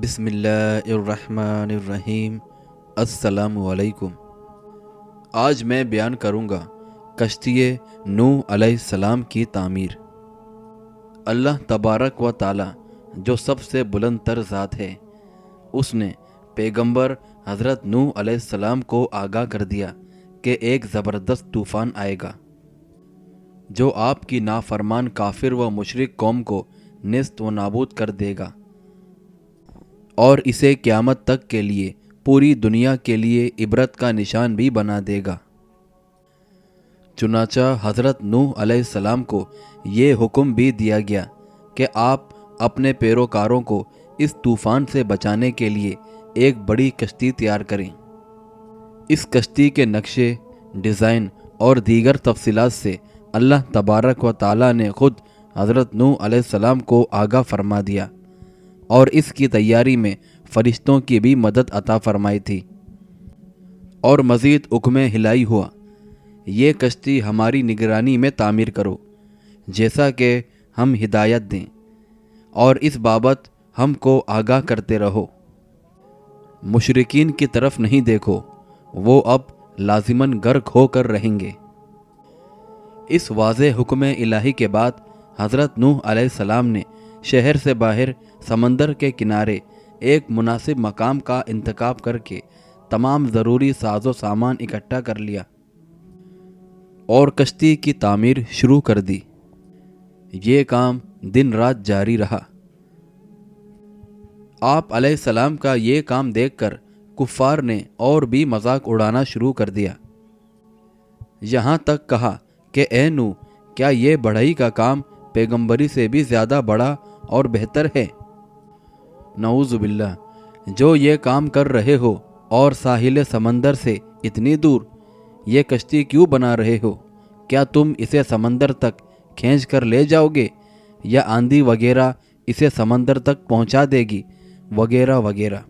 بسم اللہ الرحمن الرحیم۔ السلام علیکم۔ آج میں بیان کروں گا کشتی نوح علیہ السلام کی تعمیر۔ اللہ تبارک و تعالی جو سب سے بلند تر ذات ہے، اس نے پیغمبر حضرت نوح علیہ السلام کو آگاہ کر دیا کہ ایک زبردست طوفان آئے گا جو آپ کی نافرمان کافر و مشرک قوم کو نیست و نابود کر دے گا اور اسے قیامت تک کے لیے پوری دنیا کے لیے عبرت کا نشان بھی بنا دے گا۔ چنانچہ حضرت نوح علیہ السلام کو یہ حکم بھی دیا گیا کہ آپ اپنے پیروکاروں کو اس طوفان سے بچانے کے لیے ایک بڑی کشتی تیار کریں۔ اس کشتی کے نقشے، ڈیزائن اور دیگر تفصیلات سے اللہ تبارک و تعالی نے خود حضرت نوح علیہ السلام کو آگاہ فرما دیا اور اس کی تیاری میں فرشتوں کی بھی مدد عطا فرمائی تھی، اور مزید حکم الہی ہوا، یہ کشتی ہماری نگرانی میں تعمیر کرو جیسا کہ ہم ہدایت دیں، اور اس بابت ہم کو آگاہ کرتے رہو۔ مشرکین کی طرف نہیں دیکھو، وہ اب لازماً غرق ہو کر رہیں گے۔ اس واضح حکم الہی کے بعد حضرت نوح علیہ السلام نے شہر سے باہر سمندر کے کنارے ایک مناسب مقام کا انتخاب کر کے تمام ضروری ساز و سامان اکٹھا کر لیا اور کشتی کی تعمیر شروع کر دی۔ یہ کام دن رات جاری رہا۔ آپ علیہ السلام کا یہ کام دیکھ کر کفار نے اور بھی مذاق اڑانا شروع کر دیا، یہاں تک کہا کہ اے نوح، کیا یہ بڑھئی کا کام پیغمبری سے بھی زیادہ بڑا اور بہتر ہے؟ نعوذ باللہ، جو یہ کام کر رہے ہو اور ساحل سمندر سے اتنی دور یہ کشتی کیوں بنا رہے ہو؟ کیا تم اسے سمندر تک کھینچ کر لے جاؤ گے یا آندھی وغیرہ اسے سمندر تک پہنچا دے گی وغیرہ وغیرہ۔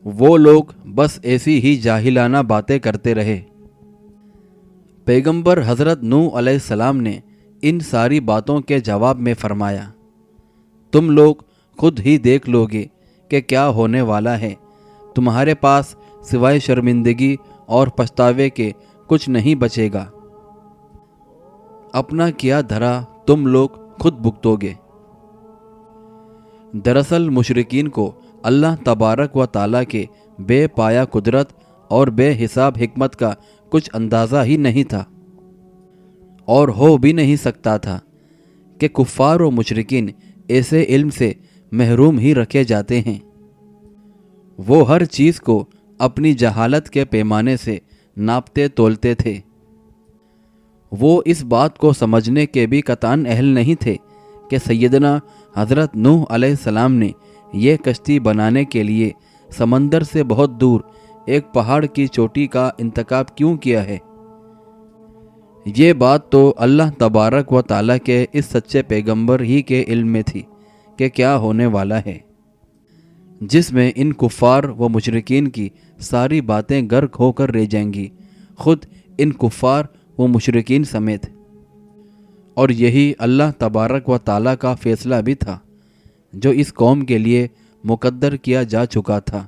وہ لوگ بس ایسی ہی جاہلانہ باتیں کرتے رہے۔ پیغمبر حضرت نوح علیہ السلام نے ان ساری باتوں کے جواب میں فرمایا، تم لوگ خود ہی دیکھ لو گے کہ کیا ہونے والا ہے۔ تمہارے پاس سوائے شرمندگی اور پچھتاوے کے کچھ نہیں بچے گا۔ اپنا کیا دھرا تم لوگ خود بھگتو گے۔ دراصل مشرکین کو اللہ تبارک و تعالیٰ کے بے پایہ قدرت اور بے حساب حکمت کا کچھ اندازہ ہی نہیں تھا، اور ہو بھی نہیں سکتا تھا کہ کفار و مشرکین ایسے علم سے محروم ہی رکھے جاتے ہیں۔ وہ ہر چیز کو اپنی جہالت کے پیمانے سے ناپتے تولتے تھے۔ وہ اس بات کو سمجھنے کے بھی قطعاً اہل نہیں تھے کہ سیدنا حضرت نوح علیہ السلام نے یہ کشتی بنانے کے لیے سمندر سے بہت دور ایک پہاڑ کی چوٹی کا انتخاب کیوں کیا ہے۔ یہ بات تو اللہ تبارک و تعالیٰ کے اس سچے پیغمبر ہی کے علم میں تھی کہ کیا ہونے والا ہے، جس میں ان کفار و مشرکین کی ساری باتیں غرق ہو کر رہ جائیں گی، خود ان کفار و مشرکین سمیت۔ اور یہی اللہ تبارک و تعالیٰ کا فیصلہ بھی تھا جو اس قوم کے لیے مقدر کیا جا چکا تھا۔